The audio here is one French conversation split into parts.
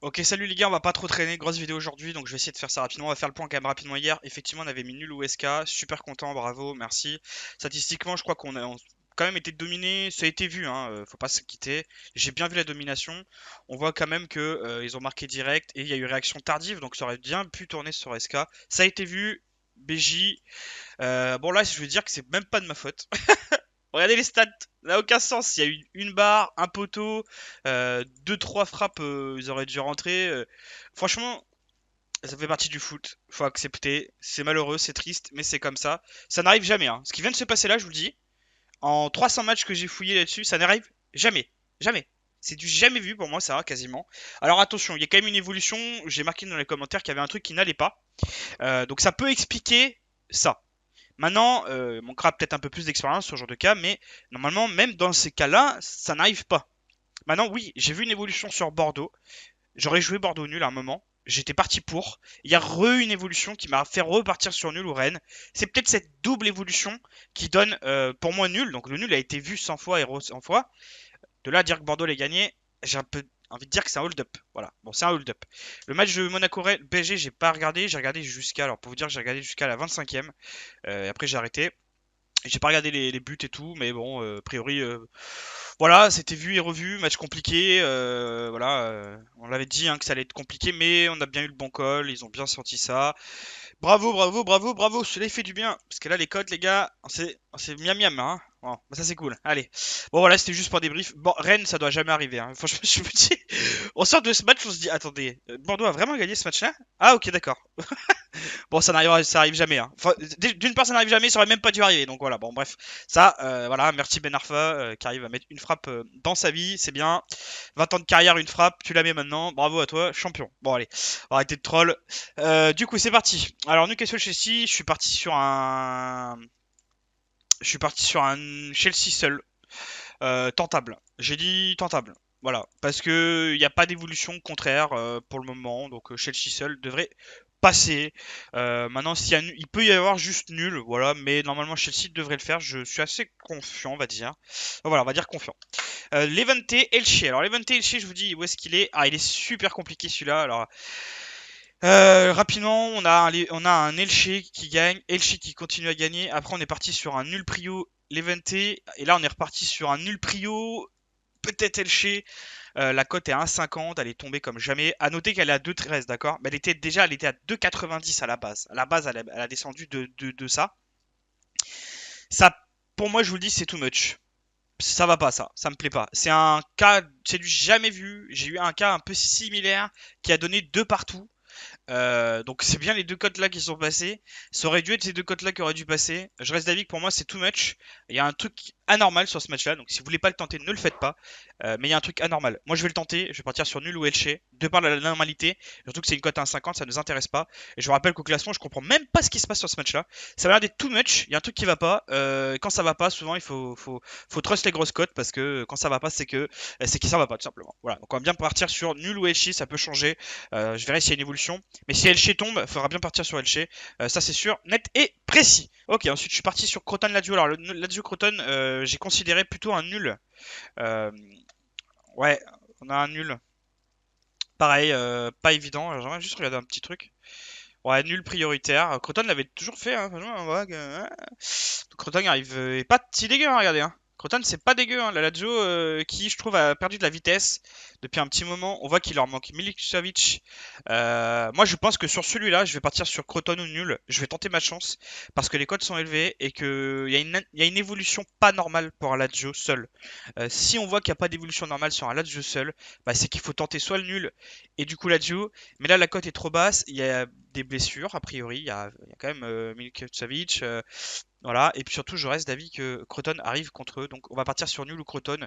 Ok, salut les gars, on va pas trop traîner, grosse vidéo aujourd'hui, donc je vais essayer de faire ça rapidement. On va faire le point quand même rapidement hier. Effectivement, on avait mis nul ou SK, super content, bravo, merci. Statistiquement, je crois qu'on a quand même été dominé, ça a été vu, hein, faut pas se quitter. J'ai bien vu la domination. On voit quand même que ils ont marqué direct et il y a eu réaction tardive, donc ça aurait bien pu tourner sur SK. Ça a été vu, BJ. Bon là, je veux dire que c'est même pas de ma faute. Regardez les stats, ça n'a aucun sens. Il y a eu une barre, un poteau, deux, trois frappes, ils auraient dû rentrer. Franchement, ça fait partie du foot. Faut accepter. C'est malheureux, c'est triste, mais c'est comme ça. Ça n'arrive jamais, hein. Ce qui vient de se passer là, je vous le dis, en 300 matchs que j'ai fouillé là-dessus, ça n'arrive jamais. Jamais. C'est du jamais vu pour moi, ça va quasiment. Alors attention, il y a quand même une évolution. J'ai marqué dans les commentaires qu'il y avait un truc qui n'allait pas. Donc ça peut expliquer ça. Maintenant, manquera peut-être un peu plus d'expérience sur ce genre de cas, mais normalement, même dans ces cas-là, ça n'arrive pas. Maintenant, oui, j'ai vu une évolution sur Bordeaux. J'aurais joué Bordeaux nul à un moment. J'étais parti pour. Il y a une évolution qui m'a fait repartir sur nul ou Rennes. C'est peut-être cette double évolution qui donne pour moi nul. Donc le nul a été vu 100 fois et 100 fois. De là à dire que Bordeaux l'a gagné, j'ai un peu envie de dire que c'est un hold-up. Voilà, bon, c'est un hold-up. Le match de Monaco PSG, j'ai pas regardé. J'ai regardé jusqu'à, alors pour vous dire, j'ai regardé jusqu'à la 25e. Et après, j'ai arrêté. J'ai pas regardé les buts et tout, mais bon, a priori, voilà, c'était vu et revu, match compliqué. Voilà, on l'avait dit hein, que ça allait être compliqué, mais on a bien eu le bon call, ils ont bien senti ça. Bravo, bravo, bravo, bravo, cela fait du bien. Parce que là, les codes, les gars, c'est miam miam, hein. Bon, bah ça c'est cool. Allez. Bon, voilà, c'était juste pour débrief. Bon, Rennes, ça doit jamais arriver. Hein. Franchement, je me dis, on sort de ce match, on se dit, attendez, Bordeaux a vraiment gagné ce match-là? Ah, ok, d'accord. Bon, ça arrive jamais. Hein. Enfin, d'une part, ça n'arrive jamais, ça aurait même pas dû arriver. Donc voilà, bon, bref. Ça, voilà, merci Ben Arfa qui arrive à mettre une frappe dans sa vie, c'est bien. 20 ans de carrière, une frappe, tu la mets maintenant. Bravo à toi, champion. Bon, allez, on va arrêter de troll. Du coup, c'est parti. Alors, Newcastle Chelsea, je suis parti sur un Chelsea seul, tentable. J'ai dit tentable. Voilà, parce que il n'y a pas d'évolution contraire pour le moment, donc Chelsea seul devrait passer. Maintenant, il peut y avoir juste nul, voilà, mais normalement Chelsea devrait le faire. Je suis assez confiant, on va dire. Voilà, on va dire confiant. Levante Elche. Alors Levante Elche, je vous dis où est-ce qu'il est. Ah, il est super compliqué celui-là. Alors rapidement, on a un Elche qui gagne, Elche qui continue à gagner. Après, on est parti sur un nul Prio Levante, et là, on est reparti sur un nul Prio. Peut-être Elche. La cote est à 1,50, elle est tombée comme jamais. À noter qu'elle est à 2,13, d'accord? Mais elle était à 2,90 à la base. À la base, elle a descendu de ça. Ça, pour moi, je vous le dis, c'est too much. Ça va pas, ça me plaît pas. C'est un cas, c'est du jamais vu. J'ai eu un cas un peu similaire qui a donné deux partout. Donc c'est bien les deux cotes là qui sont passés. Ça aurait dû être ces deux cotes là qui auraient dû passer. Je reste d'avis que pour moi c'est too much. Il y a un truc anormal sur ce match là. Donc si vous voulez pas le tenter, ne le faites pas. Mais il y a un truc anormal. Moi je vais le tenter. Je vais partir sur nul ou Elche. De par la normalité. Surtout que c'est une cote à 1,50, ça ne nous intéresse pas. Et je vous rappelle qu'au classement, je comprends même pas ce qui se passe sur ce match là. Ça a l'air d'être too much. Il y a un truc qui va pas. Quand ça va pas, souvent faut trust les grosses cotes parce que quand ça va pas, c'est que ça va pas tout simplement. Voilà. Donc on va bien partir sur nul ou Elche. Ça peut changer. Je verrai s'il y a une évolution. Mais si Elche tombe, il faudra bien partir sur Elche. Ça, c'est sûr, net et précis. Ok, ensuite, je suis parti sur Croton Lazio. Alors, le Lazio Croton, j'ai considéré plutôt un nul. Euh, ouais, on a un nul. Pareil, pas évident. Alors, j'aimerais juste regarder un petit truc. Ouais, nul prioritaire. Croton l'avait toujours fait. Hein, franchement, ouais, Croton arrive. Est pas si dégueu, hein, regardez. Hein. Croton, c'est pas dégueu. Hein. La Lazio, qui, je trouve, a perdu de la vitesse depuis un petit moment. On voit qu'il leur manque Milicevic. Moi, je pense que sur celui-là, je vais partir sur Croton ou nul. Je vais tenter ma chance parce que les codes sont élevés et qu'il y a une évolution pas normale pour un Lazio seul. Si on voit qu'il n'y a pas d'évolution normale sur un Lazio seul, bah, c'est qu'il faut tenter soit le nul et du coup Lazio. Mais là, la cote est trop basse. Il y a des blessures, a priori. Il y a quand même Milicevic. Voilà. Et puis surtout, je reste d'avis que Croton arrive contre eux. Donc, on va partir sur nul ou Croton.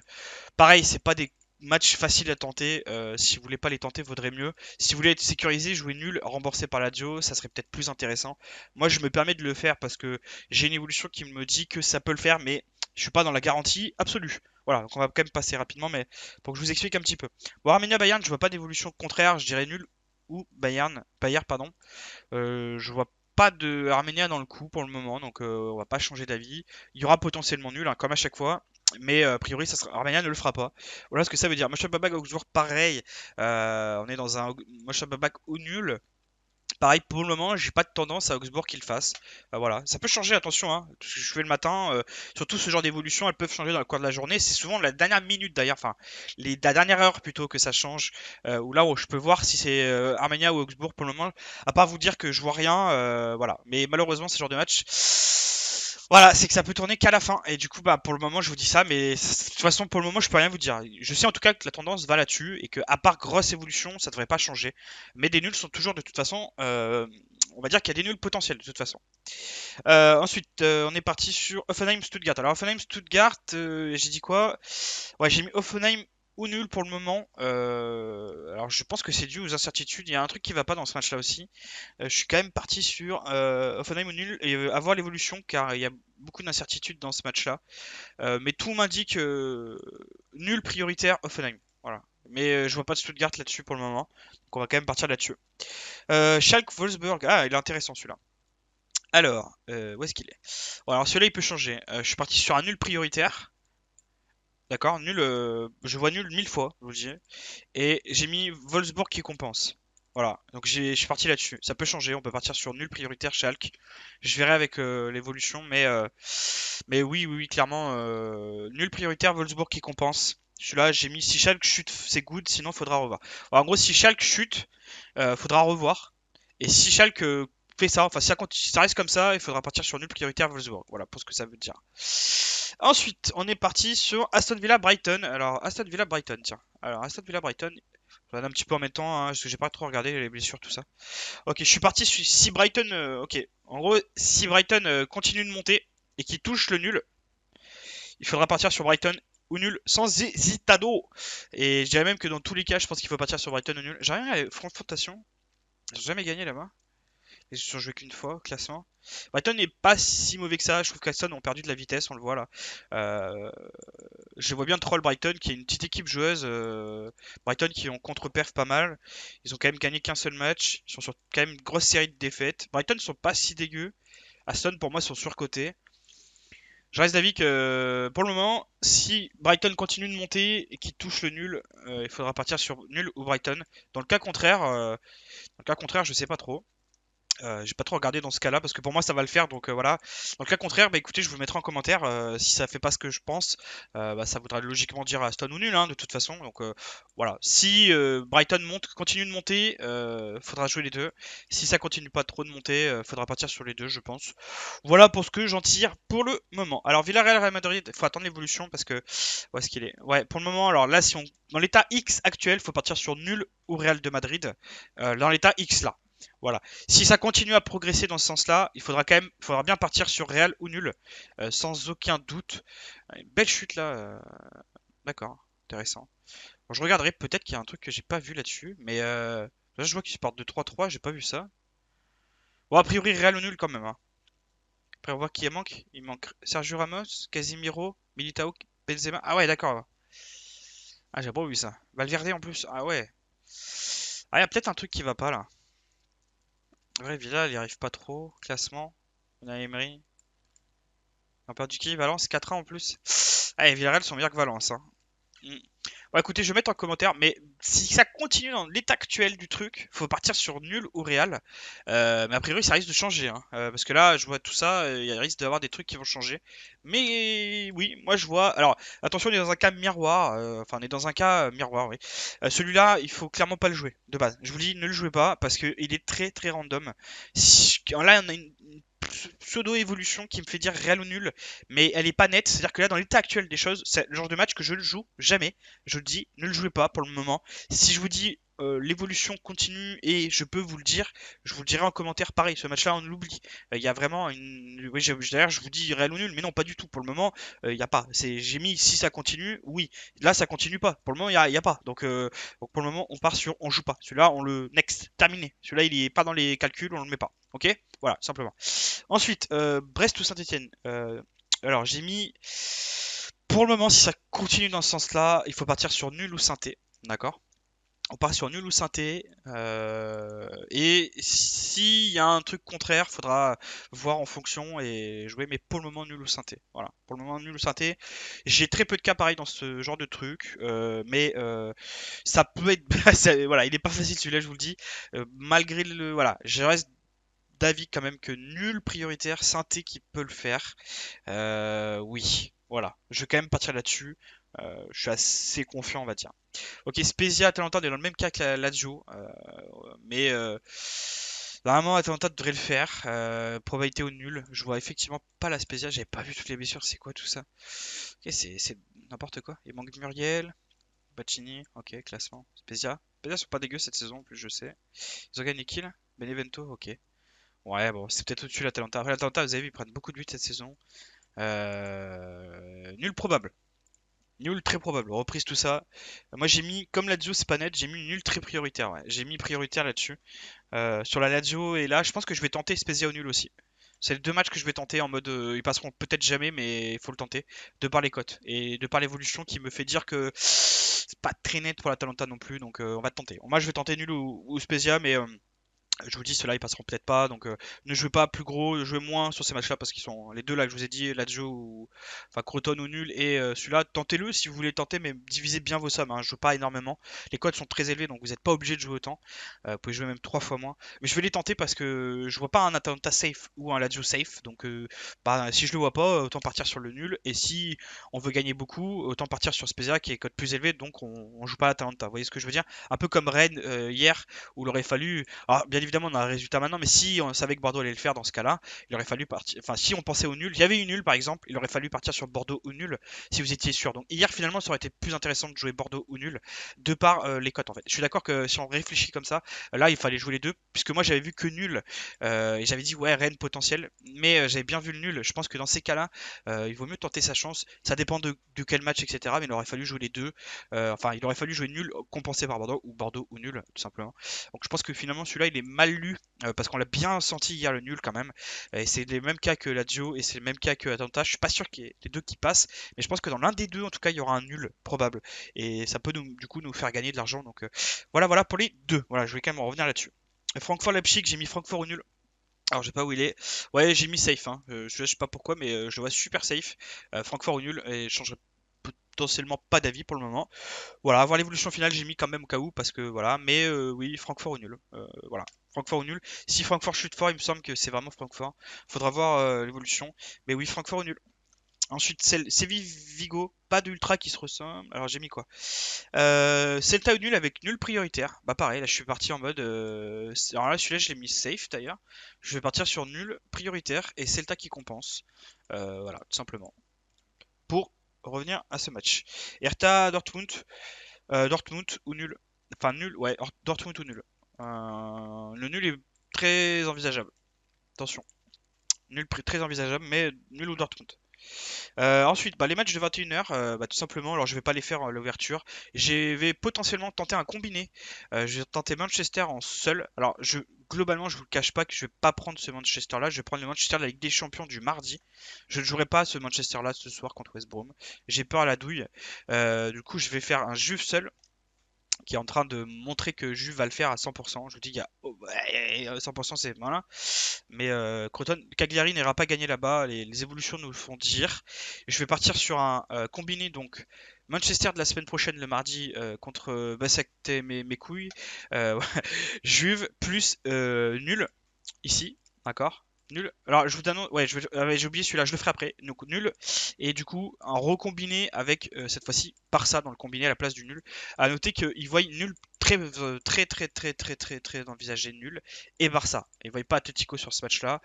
Pareil, c'est pas des matchs faciles à tenter. Si vous voulez pas les tenter, vaudrait mieux. Si vous voulez être sécurisé, jouer nul, remboursé par la Dio, ça serait peut-être plus intéressant. Moi, je me permets de le faire parce que j'ai une évolution qui me dit que ça peut le faire, mais je suis pas dans la garantie absolue. Voilà, donc on va quand même passer rapidement, mais pour que je vous explique un petit peu. Bon, Arminia Bayern, je vois pas d'évolution contraire, je dirais nul ou Bayern, pardon. Je vois pas de Arminia dans le coup pour le moment, donc on va pas changer d'avis. Il y aura potentiellement nul, hein, comme à chaque fois. Mais a priori, Armenia ne le fera pas. Voilà ce que ça veut dire. Mönchengladbach Augsbourg, pareil. On est dans un Mönchengladbach ou nul. Pareil, pour le moment, j'ai pas de tendance à Augsbourg qu'il le fasse. Voilà, ça peut changer, attention, hein. Ce que je fais le matin, surtout ce genre d'évolution, elles peuvent changer dans le cours de la journée. C'est souvent la dernière minute d'ailleurs, enfin, la dernière heure plutôt que ça change. Ou là où je peux voir si c'est Armenia ou Augsbourg pour le moment. À part vous dire que je vois rien, voilà. Mais malheureusement, ce genre de match, voilà, c'est que ça peut tourner qu'à la fin. Et du coup, bah, pour le moment, je vous dis ça, mais de toute façon, pour le moment, je peux rien vous dire. Je sais en tout cas que la tendance va là-dessus et que, à part grosse évolution, ça devrait pas changer. Mais des nuls sont toujours de toute façon, on va dire qu'il y a des nuls potentiels de toute façon. Ensuite, on est parti sur Offenheim-Stuttgart. Alors, Offenheim-Stuttgart, j'ai dit quoi? Ouais, j'ai mis Offenheim ou nul pour le moment. Alors, je pense que c'est dû aux incertitudes. Il y a un truc qui va pas dans ce match-là aussi. Je suis quand même parti sur Offenheim ou nul et avoir l'évolution car il y a beaucoup d'incertitudes dans ce match-là. Mais tout m'indique nul prioritaire Offenheim. Voilà. Mais je vois pas de Stuttgart là-dessus pour le moment. Donc on va quand même partir là-dessus. Schalke-Wolfsburg. Ah, il est intéressant celui-là. Alors, où est-ce qu'il est? Bon, alors celui-là il peut changer. Je suis parti sur un nul prioritaire. D'accord, nul. Je vois nul 1000 fois, je vous le dis. Et j'ai mis Wolfsburg qui compense. Voilà, donc je suis parti là-dessus. Ça peut changer, on peut partir sur nul prioritaire chez Hulk. Je verrai avec l'évolution, mais oui, oui, oui, clairement, nul prioritaire Wolfsburg qui compense. Celui-là, j'ai mis si Schalke chute, c'est good, sinon faudra revoir. Alors, en gros, si Schalke chute, faudra revoir. Et si Schalke fait ça, enfin si ça reste comme ça, il faudra partir sur nul prioritaire Wolfsburg. Voilà pour ce que ça veut dire. Ensuite, on est parti sur Aston Villa Brighton. Alors, Aston Villa Brighton, tiens. Alors, Aston Villa Brighton, je regarde un petit peu en même temps, hein, parce que j'ai pas trop regardé les blessures, tout ça. Ok, je suis parti sur si Brighton. Ok, en gros, si Brighton continue de monter et qu'il touche le nul, il faudra partir sur Brighton ou nul sans hésitado. Et je dirais même que dans tous les cas, je pense qu'il faut partir sur Brighton ou nul. J'ai rien à la confrontation. J'ai jamais gagné là-bas. Ils ont joué qu'une fois au classement. Brighton n'est pas si mauvais que ça. Je trouve qu'Aston ont perdu de la vitesse, on le voit là. Euh, je vois bien troll Brighton qui est une petite équipe joueuse. Brighton qui ont contre-perf pas mal. Ils ont quand même gagné qu'un seul match. Ils sont sur quand même une grosse série de défaites. Brighton sont pas si dégueux. Aston pour moi sont surcotés. Je reste d'avis que pour le moment, si Brighton continue de monter et qu'il touche le nul, il faudra partir sur nul ou Brighton. Dans le cas contraire, je sais pas trop. J'ai pas trop regardé dans ce cas-là parce que pour moi ça va le faire donc voilà. Dans le cas contraire, bah écoutez, je vous mettrai en commentaire si ça fait pas ce que je pense, bah, ça voudra logiquement dire Aston ou nul hein, de toute façon. Donc voilà. Si Brighton continue de monter, faudra jouer les deux. Si ça continue pas trop de monter, faudra partir sur les deux, je pense. Voilà pour ce que j'en tire pour le moment. Alors Villarreal Real Madrid, faut attendre l'évolution parce que où est-ce qu'il est? Ouais, pour le moment, alors là si on dans l'état X actuel, faut partir sur nul ou Real de Madrid. Dans l'état X là. Voilà. Si ça continue à progresser dans ce sens-là, faudra bien partir sur Real ou nul, sans aucun doute. Belle chute là, d'accord, intéressant. Bon, je regarderai, peut-être qu'il y a un truc que j'ai pas vu là-dessus, mais là je vois qu'ils partent de 3-3, j'ai pas vu ça. Bon, a priori Real ou nul quand même, hein. Après on voit qui manque. Il manque Sergio Ramos, Casemiro, Militao, Benzema. Ah ouais, d'accord. Ah, j'ai pas vu ça. Valverde en plus. Ah ouais. Ah, il y a peut-être un truc qui va pas là. Ouais, Villa, il y arrive pas trop. Classement. On a Emery. On a perdu qui? Valence 4-1 en plus. Ah, et Villarreal sont meilleurs que Valence, hein. Mm. Bon, écoutez, je vais mettre en commentaire, mais si ça continue dans l'état actuel du truc, faut partir sur nul ou Real. Mais a priori, ça risque de changer, hein. Parce que là, je vois tout ça, il risque d'avoir des trucs qui vont changer. Mais oui, moi je vois. Alors, attention, on est dans un cas miroir. Enfin, on est dans un cas miroir, oui. Celui-là, il faut clairement pas le jouer de base. Je vous dis, ne le jouez pas parce que il est très très random. Là, on a une pseudo-évolution qui me fait dire Real ou nul, mais elle est pas nette. C'est-à-dire que là, dans l'état actuel des choses, c'est le genre de match que je ne joue jamais. Je le dis, ne le jouez pas pour le moment. Si je vous dis l'évolution continue et je peux vous le dire, je vous le dirai en commentaire. Pareil, ce match-là, on l'oublie. Il y a vraiment une. Oui, d'ailleurs, je vous dis Real ou nul, mais non, pas du tout. Pour le moment, il n'y a pas. J'ai mis si ça continue, oui. Là, ça continue pas. Pour le moment, il y a pas. Donc pour le moment, on part sur on joue pas. Celui-là, on le next, terminé. Celui-là, il est pas dans les calculs, on le met pas. Ok? Voilà, simplement. Ensuite, Brest ou Saint-Etienne. Alors, j'ai mis. Pour le moment, si ça continue dans ce sens-là, il faut partir sur nul ou synthé. D'accord? On part sur nul ou synthé. Et s'il y a un truc contraire, faudra voir en fonction et jouer. Mais pour le moment, nul ou synthé. Voilà. Pour le moment, nul ou synthé. J'ai très peu de cas pareils dans ce genre de truc. Mais ça peut être. Voilà, il est pas facile celui-là, je vous le dis. Malgré le. Voilà, je reste d'avis quand même que nul prioritaire, synthé qui peut le faire. Oui. Voilà. Je vais quand même partir là-dessus. Je suis assez confiant, on va dire. Ok, Spezia, Atalanta, on est dans le même cas que la Lazio. Mais normalement, Atalanta devrait le faire. Probabilité au nul. Je vois effectivement pas la Spezia. J'avais pas vu toutes les blessures. C'est quoi tout ça? Ok, c'est n'importe quoi. Il manque Muriel, Bacchini. Ok, classement. Spezia. Spezia sont pas dégueux cette saison, en plus, je sais. Ils ont gagné qui là? Benevento, ok. Ouais, bon, c'est peut-être au-dessus de l'Atalanta. Après, l'Atalanta, vous avez vu, ils prennent beaucoup de buts cette saison. Nul probable. Nul très probable, reprise tout ça. Moi j'ai mis, comme Lazio c'est pas net, j'ai mis nul très prioritaire. Ouais. J'ai mis prioritaire là-dessus. Sur la Lazio et là, je pense que je vais tenter Spezia au nul aussi. C'est les deux matchs que je vais tenter en mode ils passeront peut-être jamais, mais il faut le tenter. De par les cotes et de par l'évolution qui me fait dire que c'est pas très net pour la Talenta non plus. Donc on va tenter. Moi je vais tenter nul ou Spezia, mais je vous dis, ceux-là ils passeront peut-être pas, donc ne jouez pas plus gros, jouez moins sur ces matchs-là parce qu'ils sont les deux là que je vous ai dit, Lazio ou enfin Crotone ou nul et celui-là, tentez-le si vous voulez tenter, mais divisez bien vos sommes. Hein, je joue pas énormément, les codes sont très élevés donc vous n'êtes pas obligé de jouer autant. Vous pouvez jouer même trois fois moins, mais je vais les tenter parce que je vois pas un Atalanta safe ou un Lazio safe, donc bah, si je le vois pas, autant partir sur le nul et si on veut gagner beaucoup, autant partir sur Spezia qui est code plus élevé, donc on joue pas à Atalanta. Vous voyez ce que je veux dire? Un peu comme Rennes hier où il aurait fallu alors, bien évidemment, on a un résultat maintenant, mais si on savait que Bordeaux allait le faire dans ce cas-là, il aurait fallu partir. Enfin, si on pensait au nul, il y avait eu nul par exemple, il aurait fallu partir sur Bordeaux ou nul si vous étiez sûr. Donc, hier, finalement, ça aurait été plus intéressant de jouer Bordeaux ou nul de par les cotes en fait. Je suis d'accord que si on réfléchit comme ça, là, il fallait jouer les deux, puisque moi j'avais vu que nul et j'avais dit ouais, Rennes potentiel, mais j'avais bien vu le nul. Je pense que dans ces cas-là, il vaut mieux tenter sa chance. Ça dépend de quel match, etc. Mais il aurait fallu jouer les deux. Enfin, il aurait fallu jouer nul compensé par Bordeaux ou nul, tout simplement. Donc je pense que finalement celui-là il est mal lu parce qu'on l'a bien senti hier le nul quand même. Et c'est les mêmes cas que Lazio et c'est le même cas que Atalanta. Je suis pas sûr qu'il y ait les deux qui passent, mais je pense que dans l'un des deux en tout cas il y aura un nul probable et ça peut du coup nous faire gagner de l'argent. Donc voilà pour les deux. Voilà, je vais quand même en revenir là-dessus. Francfort-Leipzig, j'ai mis Francfort au nul. Alors je sais pas où il est. Ouais, j'ai mis safe. Hein. Je sais pas pourquoi, mais je le vois super safe. Francfort au nul et je changerai potentiellement pas d'avis pour le moment. Voilà, voir l'évolution finale, j'ai mis quand même au cas où, parce que voilà, mais oui, Francfort au nul. Voilà, Francfort au nul. Si Francfort chute fort, il me semble que c'est vraiment Francfort. Faudra voir l'évolution. Mais oui, Francfort au nul. Ensuite, Séville-Vigo, pas d'ultra qui se ressemble. Alors j'ai mis quoi? Celta au nul avec nul prioritaire. Bah pareil, là je suis parti en mode. Alors là, celui-là, je l'ai mis safe d'ailleurs. Je vais partir sur nul prioritaire et Celta qui compense. Voilà, tout simplement. Pour revenir à ce match. Hertha Dortmund. Dortmund ou nul. Enfin nul, ouais, Dortmund ou nul. Le nul est très envisageable. Attention, nul très envisageable, mais nul ou Dortmund. Ensuite, bah, les matchs de 21h, bah, tout simplement, alors je vais pas les faire à l'ouverture. Je vais potentiellement tenter un combiné. Je vais tenter Manchester en seul. Alors, globalement, je vous le cache pas que je vais pas prendre ce Manchester-là. Je vais prendre le Manchester de la Ligue des Champions du mardi. Je ne jouerai pas ce Manchester-là ce soir contre West Brom. J'ai peur à la douille. Du coup, je vais faire un Juve seul qui est en train de montrer que Juve va le faire à 100%. Je vous dis, il y a 100%, c'est malin. Mais Cagliari n'ira pas gagner là-bas. Les évolutions nous le font dire. Je vais partir sur un combiné donc Manchester de la semaine prochaine le mardi contre Basakte mes couilles. Juve plus nul ici, d'accord? Nul. Alors je vous annonce, ouais, j'ai oublié celui-là, je le ferai après. Donc nul. Et du coup, un recombiné avec cette fois-ci Barça dans le combiné à la place du nul. À noter qu'ils voient nul très envisagé nul et Barça. Ils voient pas Atletico sur ce match-là.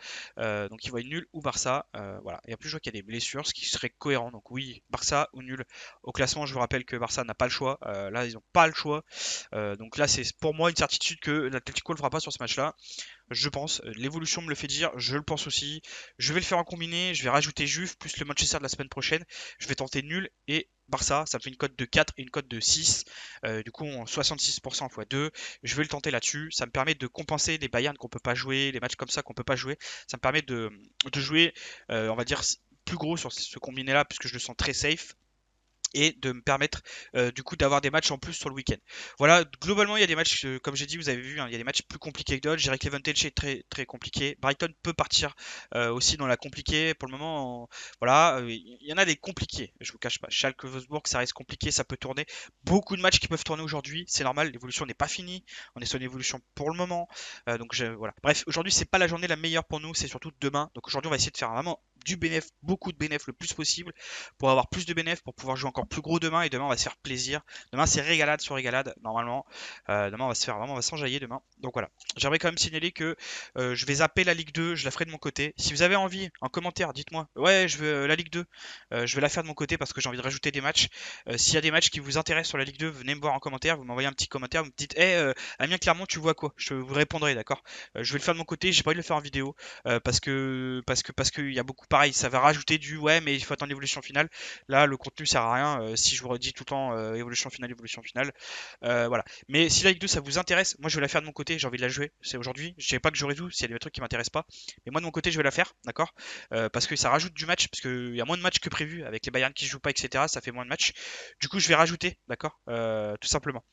Donc ils voient nul ou Barça. Voilà. Et en plus, je vois qu'il y a des blessures, ce qui serait cohérent. Donc oui, Barça ou nul. Au classement, je vous rappelle que Barça n'a pas le choix. Là, ils n'ont pas le choix. Donc là, c'est pour moi une certitude que l'Atletico ne le fera pas sur ce match-là. Je pense, l'évolution me le fait dire, je le pense aussi. Je vais le faire en combiné, je vais rajouter Juve plus le Manchester de la semaine prochaine. Je vais tenter nul et Barça, ça me fait une cote de 4 et une cote de 6. Du coup, 66% x 2. Je vais le tenter là-dessus. Ça me permet de compenser les Bayern qu'on peut pas jouer, les matchs comme ça qu'on peut pas jouer. Ça me permet de jouer, on va dire, plus gros sur ce combiné-là, puisque je le sens très safe. et de me permettre du coup d'avoir des matchs en plus sur le week-end. Voilà, globalement il y a des matchs, comme j'ai dit, vous avez vu, hein, il y a des matchs plus compliqués que d'autres. Je dirais que Levante est très très compliqué. Brighton peut partir aussi dans la compliquée. Pour le moment, voilà, il y en a des compliqués. Je vous cache pas. Schalke, Wolfsburg, ça reste compliqué, ça peut tourner. Beaucoup de matchs qui peuvent tourner aujourd'hui, c'est normal. L'évolution n'est pas finie. On est sur une évolution pour le moment. Voilà. Bref, aujourd'hui c'est pas la journée la meilleure pour nous, c'est surtout demain. Donc aujourd'hui on va essayer de faire vraiment du bénéf, beaucoup de bénéf le plus possible pour avoir plus de bénéf, pour pouvoir jouer encore plus gros demain. Et demain, on va se faire plaisir. Demain, c'est régalade sur régalade, normalement. Demain, on va se faire vraiment, on va s'enjailler demain. Donc voilà. J'aimerais quand même signaler que je vais zapper la Ligue 2, je la ferai de mon côté. Si vous avez envie, en commentaire, dites-moi, ouais, je veux la Ligue 2, je vais la faire de mon côté parce que j'ai envie de rajouter des matchs. S'il y a des matchs qui vous intéressent sur la Ligue 2, venez me voir en commentaire, vous m'envoyez un petit commentaire, vous me dites, hey, Amiens Clermont, tu vois quoi? Je vous répondrai, d'accord? Je vais le faire de mon côté, j'ai pas envie de le faire en vidéo parce que il y a beaucoup pareil, ça va rajouter du ouais, mais il faut attendre l'évolution finale. Là, le contenu sert à rien si je vous redis tout le temps évolution finale, évolution finale. Voilà. Mais si la Ligue 2 ça vous intéresse, moi je vais la faire de mon côté, j'ai envie de la jouer. C'est aujourd'hui. Je sais pas que j'aurai tout s'il y a des trucs qui m'intéressent pas. Mais moi de mon côté, je vais la faire, d'accord. Parce que ça rajoute du match, parce qu'il y a moins de matchs que prévu avec les Bayern qui jouent pas, etc. Ça fait moins de matchs. Du coup, je vais rajouter, d'accord. Tout simplement.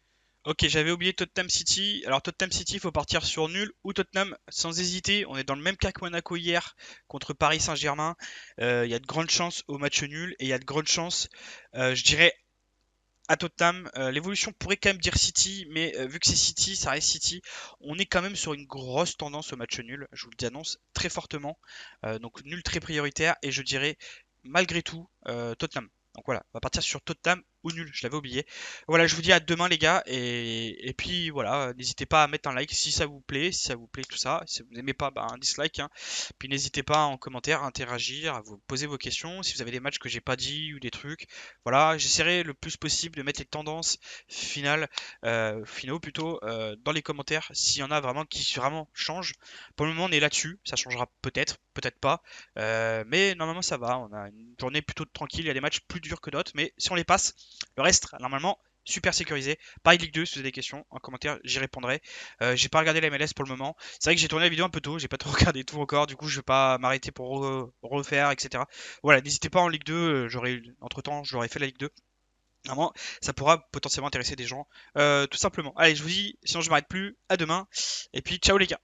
Ok, j'avais oublié Tottenham City. Alors Tottenham City, il faut partir sur nul ou Tottenham sans hésiter. On est dans le même cas que Monaco hier contre Paris Saint-Germain. Il y a de grandes chances au match nul et il y a de grandes chances, je dirais, à Tottenham. L'évolution pourrait quand même dire City, mais vu que c'est City, ça reste City. On est quand même sur une grosse tendance au match nul. Je vous le annonce très fortement. Donc nul très prioritaire et je dirais malgré tout Tottenham. Donc voilà, on va partir sur Tottenham ou nul, je l'avais oublié. Voilà, je vous dis à demain les gars, et puis voilà, n'hésitez pas à mettre un like si ça vous plaît, si ça vous plaît tout ça. Si vous n'aimez pas, bah, un dislike, hein. Puis n'hésitez pas en commentaire à interagir, à vous poser vos questions, si vous avez des matchs que j'ai pas dit ou des trucs. Voilà, j'essaierai le plus possible de mettre les tendances finaux plutôt, dans les commentaires, s'il y en a vraiment qui vraiment changent. Pour le moment on est là-dessus, ça changera peut-être, peut-être pas. Mais normalement ça va, on a une journée plutôt tranquille, il y a des matchs plus durs que d'autres, mais si on les passe, le reste normalement super sécurisé. Pareil Ligue 2, si vous avez des questions en commentaire, j'y répondrai. J'ai pas regardé la MLS pour le moment. C'est vrai que j'ai tourné la vidéo un peu tôt, j'ai pas trop regardé tout encore, du coup je vais pas m'arrêter pour refaire, etc. Voilà, n'hésitez pas en Ligue 2, entre temps je l'aurais fait la Ligue 2. Vraiment, ça pourra potentiellement intéresser des gens, tout simplement. Allez, je vous dis, sinon je m'arrête plus, à demain, et puis ciao les gars.